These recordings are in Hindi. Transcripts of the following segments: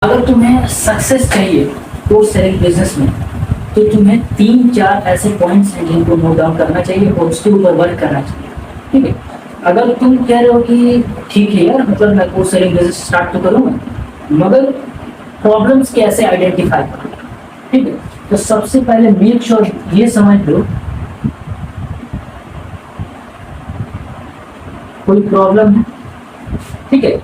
अगर तुम्हें सक्सेस चाहिए कोर्स सेलिंग बिजनेस में, तो तुम्हें 3-4 ऐसे पॉइंट्स हैं जिनको नोट डाउन करना चाहिए और उसके ऊपर वर्क करना चाहिए। ठीक है, अगर तुम कह रहे हो कि ठीक है यार, मतलब मैं कोर्स सेलिंग बिजनेस स्टार्ट तो करूँगा, मगर प्रॉब्लम्स कैसे आइडेंटिफाई करूँ। ठीक है, तो सबसे पहले मेक श्योर ये समझ लो कोई प्रॉब्लम है। ठीक है,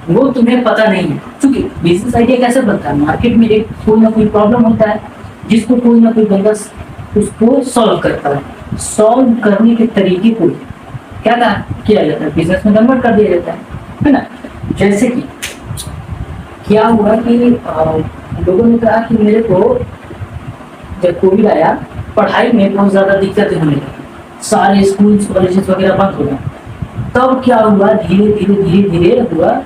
वो तुम्हें पता नहीं है, क्योंकि बिजनेस आइडिया कैसे बनता है, मार्केट में एक कोई ना कोई प्रॉब्लम होता है जिसको कोई ना कोई बंदा उसको सॉल्व करता है। सॉल्व करने के तरीके को क्या किया जाता है, बिजनेस में कन्वर्ट कर दिया जाता है ना। जैसे कि क्या हुआ कि लोगों ने कहा कि मेरे को जब कोविड आया, पढ़ाई में बहुत ज्यादा दिक्कतें होने लगी, सारे स्कूल कॉलेजेस वगैरह बंद हो गए। तब क्या हुआ, धीरे धीरे हुआ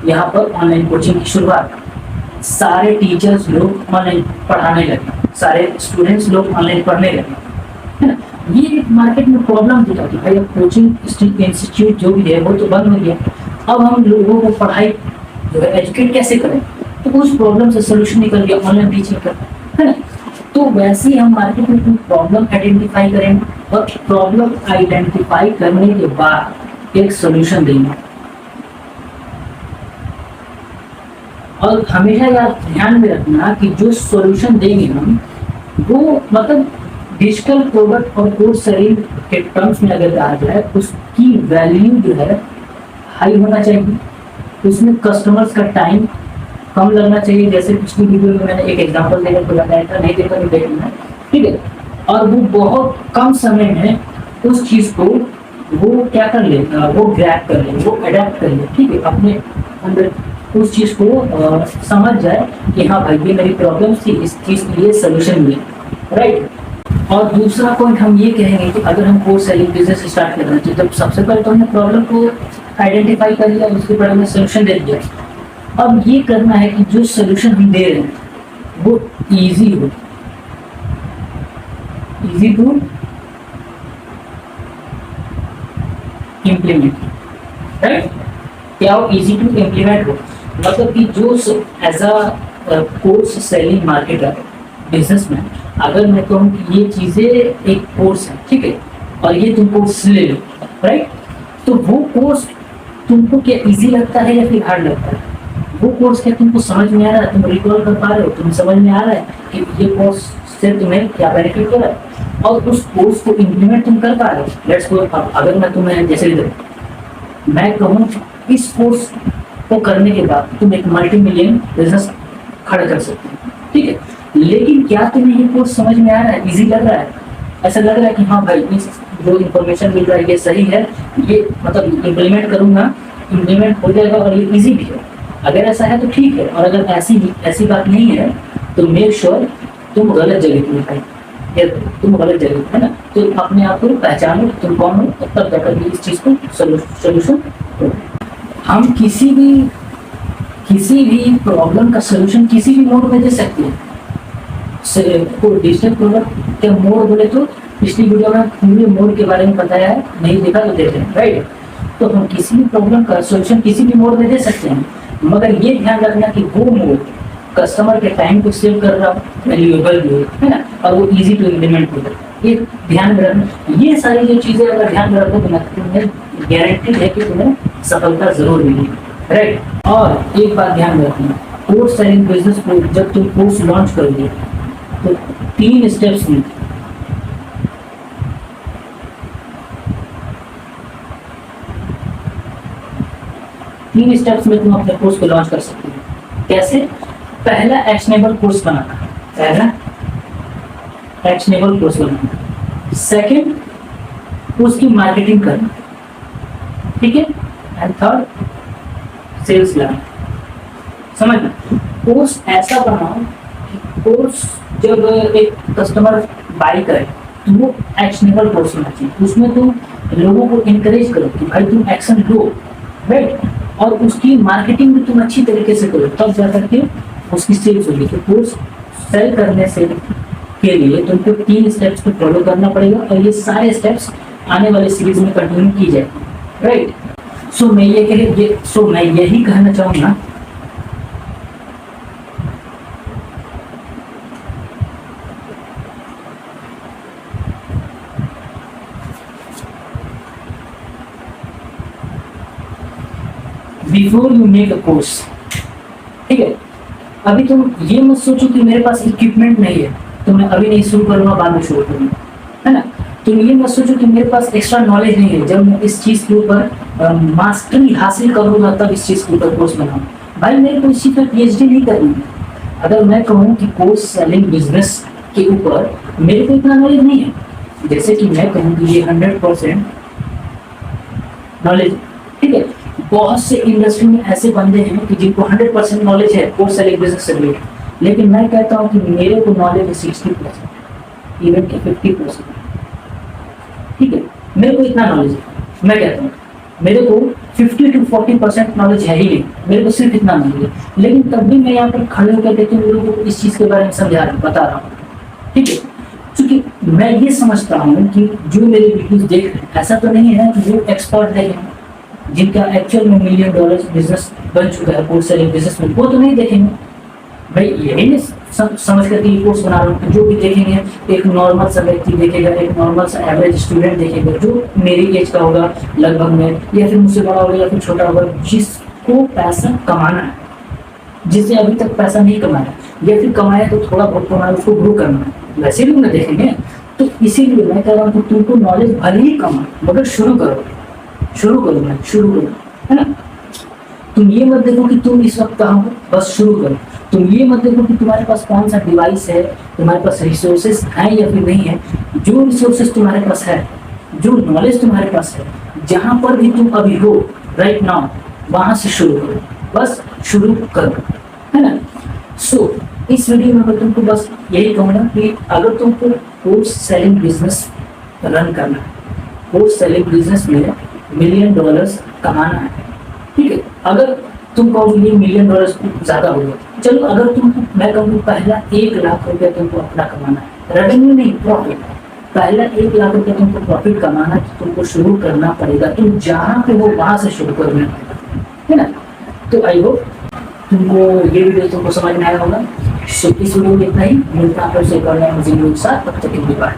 यहाँ पर ऑनलाइन कोचिंग की शुरुआत। सारे टीचर्स लोग ऑनलाइन पढ़ाने लगे, सारे स्टूडेंट्स लोग ऑनलाइन पढ़ने लगे, है ना। ये मार्केट में प्रॉब्लम थी कि भाई अब कोचिंग इंस्टीट्यूट जो भी है वो तो बंद हो गया, अब हम लोगों को पढ़ाई जो है एजुकेट कैसे करें। तो उस प्रॉब्लम से सोल्यूशन निकल गया ऑनलाइन टीचिंग का, है ना। तो वैसे ही हम मार्केट में कोई प्रॉब्लम आइडेंटिफाई करेंगे और प्रॉब्लम आइडेंटिफाई करने के बाद एक सोल्यूशन देंगे। और हमेशा यार ध्यान में रखना कि जो सॉल्यूशन देंगे हम, वो मतलब डिजिटल प्रोडक्ट और कोर्स सेलिंग के टर्म्स में अगर कहा जाए, उसकी वैल्यू जो है हाई होना चाहिए, उसमें कस्टमर्स का टाइम कम लगना चाहिए। जैसे पिछली वीडियो में मैंने एक एग्जांपल देकर को बताया था, नहीं देखा तो देख लेना। ठीक है, और वो बहुत कम समय में उस चीज को वो क्या कर ले, वो ग्रैब कर ले, वो अडेप्ट कर ले। ठीक है, अपने अंदर उस चीज को समझ जाए कि हाँ भाई ये मेरी प्रॉब्लम थी, इस चीज के लिए सोल्यूशन मिले, राइट। और दूसरा पॉइंट हम ये कहेंगे कि अगर हम कोर्स सेलिंग बिजनेस स्टार्ट कर रहे हैं, तो सबसे पहले तो हमने प्रॉब्लम को आइडेंटिफाई कर लिया, उसके बाद हमने सोल्यूशन दे दिया। अब ये करना है कि जो सोल्यूशन हम दे रहे हैं वो इजी हो, इजी टू इम्प्लीमेंट, राइट। क्या हो, इजी टू इम्प्लीमेंट हो, मतलब कि जो as a course selling marketer business में अगर मैं कहूँ कि ये चीजें एक कोर्स है, ठीक है, और ये तुम कोर्स ले लो, राइट, तो वो कोर्स तुमको क्या इजी लगता है या फिर हार्ड लगता है। वो कोर्स क्या तुमको समझ में आ रहा है, तुम रिकॉल कर पा रहे हो, तुम्हें समझ में आ रहा है कि ये कोर्स से तुम्हें क्या बेनिफिट हो रहा है, और उस कोर्स को इम्प्लीमेंट तुम कर पा रहे हो। लेट्स गो, अगर मैं तुम्हें जैसे मैं कहूँ इस कोर्स को करने के बाद तुम एक मल्टी मिलियन बिजनेस खड़ा कर सकते हो, ठीक है, लेकिन क्या तुम्हें ये कोर्स समझ में आ रहा है, इजी लग रहा है, ऐसा लग रहा है कि हाँ भाई इस जो इन्फॉर्मेशन मिल रहा है ये सही है, ये मतलब इम्प्लीमेंट करूंगा, इम्प्लीमेंट हो जाएगा और ये इजी भी है। अगर ऐसा है तो ठीक है, और अगर ऐसी बात नहीं है तो मेक श्योर तुम गलत जगह पे भाई, तुम गलत जगह, है ना। तो अपने आप को पहचानो तुम कौन हो, तब जाकर इस चीज को सोल्यूशन। हम किसी भी प्रॉब्लम का सोल्यूशन किसी भी मोड में दे सकते हैं। डिजिटल प्रोडक्ट के मोड बोले तो पिछली वीडियो में पूरे मोड के बारे में बताया है, नहीं देखा तो देखें, राइट। तो हम किसी भी प्रॉब्लम का सोल्यूशन किसी भी मोड में दे सकते हैं, मगर ये ध्यान रखना कि वो मोड कस्टमर के टाइम को सेव कर रहा हो, वैल्यूएबल भी हो, है ना, और वो इजी टू इम्प्लीमेंट हो, ये ध्यान में रखना। ये सारी जो चीजें अगर ध्यान में रखो तो तुम्हें गारंटी है कि तुम्हें सफलता जरूर मिलेगी, राइट। और एक बात ध्यान रखना, कोर्स सेलिंग बिजनेस को जब तुम कोर्स लॉन्च करोगे तो 3 स्टेप्स में तुम अपने कोर्स को लॉन्च कर सकते हो। कैसे? पहला एक्शनेबल कोर्स बनाना, सेकंड उसकी मार्केटिंग करना, ठीक है, एंड थर्ड सेल्स लाना। समझना, कोर्स ऐसा बनाओ कि कोर्स जब एक कस्टमर बाई करे तो वो एक्शनेबल कोर्स होना चाहिए, उसमें तुम लोगों को इनकरेज करो कि भाई तुम एक्शन लो, राइट, और उसकी मार्केटिंग भी तुम अच्छी तरीके से करो, तब जाकर के उसकी सेल्स होगी। तो कोर्स सेल करने से के लिए तुमको 3 स्टेप्स को फॉलो करना पड़ेगा, और ये सारे स्टेप्स आने वाले सीरीज में कंटिन्यू की जाए, राइट। सो मैं यही कहना चाहूँगा before you make a course, ठीक है। अभी तुम ये मत सोचो कि मेरे पास इक्विपमेंट नहीं है तो मैं अभी नहीं शुरू करूंगा, बाद में शुरू करूंगा, है ना। तुम ये मत सोचो कि मेरे पास एक्स्ट्रा नॉलेज नहीं है, जब मैं इस चीज के ऊपर मास्टरी हासिल करूंगा तब इस चीज के ऊपर कोर्स बनाऊँ। भाई मेरे को इस चीज पर PhD नहीं करनी है। अगर मैं कहूँ कि कोर्स सेलिंग बिजनेस के ऊपर मेरे को इतना नॉलेज नहीं है, जैसे कि मैं कहूँ कि ये 100% नॉलेज, ठीक है। बहुत से इंडस्ट्री में ऐसे बंदे हैं कि जिनको 100% नॉलेज है कोर्स सेलिंग बिजनेस से रिलेटेड, लेकिन मैं कहता हूँ कि मेरे को नॉलेज है 60%, इवन कि 50%, ठीक है। मेरे को इतना नॉलेज है, मैं कहता हूँ मेरे को 50 to 40% नॉलेज है ही नहीं, मेरे को सिर्फ इतना नॉलेज है। लेकिन तब भी मैं यहाँ पर खड़े होकर देते हुए लोगों को इस चीज़ के बारे में समझा रहा हूँ, बता रहा हूँ, ठीक है। क्योंकि मैं ये समझता हूँ कि जो मेरे वीडियोस देख रहे हैं ऐसा तो नहीं है कि वो एक्सपर्ट देखेंगे, जिनका एक्चुअल में $1 मिलियन बिजनेस बन चुका है कोर्स सेलिंग बिजनेस में, वो तो नहीं देखेंगे। भाई यही नहीं समझ करके ये कोर्स बना रहा हूँ। जो भी देखेंगे एक नॉर्मल सा व्यक्ति देखेगा, एक नॉर्मल सा एवरेज स्टूडेंट देखेगा जो मेरी एज का होगा लगभग में, या फिर मुझसे बड़ा होगा या फिर छोटा होगा, जिसको पैसा कमाना है, जिसने अभी तक पैसा नहीं कमाया या फिर कमाया तो थोड़ा बहुत कमाया, उसको ग्रो करना है, वैसे लोग ना देखेंगे। तो इसीलिए मैं कह रहा हूँ कि तुमको नॉलेज भले ही कम मगर शुरू करो, है ना। तुम ये मत देखो कि तुम इस वक्त कहाँ हो, बस शुरू करो। तुम ये मत देखो कि तुम्हारे पास कौन सा डिवाइस है, तुम्हारे पास रिसोर्सेस हैं या फिर नहीं है। जो रिसोर्सेस तुम्हारे पास है, जो नॉलेज तुम्हारे पास है, जहाँ पर भी तुम अभी हो राइट नाउ, वहाँ से शुरू करो, बस शुरू करो, है ना। सो इस वीडियो में मैं तुमको बस यही कहूँगा कि अगर तुमको कोर्स सेलिंग बिजनेस रन करना है, कोर्स सेलिंग बिजनेस में $1 मिलियन कमाना है, ठीक है। अगर तुम कहो ये $1 मिलियन ज्यादा हो गया, चलो अगर तुमको मैं कहूँ पहला 1 लाख रुपया तुमको अपना कमाना है, रेवेन्यू नहीं प्रॉफिट, पहला 1 लाख रुपया तुमको प्रॉफिट कमाना है तो तुमको शुरू करना पड़ेगा, तुम जहाँ पे हो वहां से शुरू करना पड़ेगा, है ना। तो आई होप तुमको ये वीडियो तुमको समझ में आया होगा। इस वीडियो में इतना ही, मिलता है फिर से एक और नए वीडियो के साथ, तब तक के लिए बाय।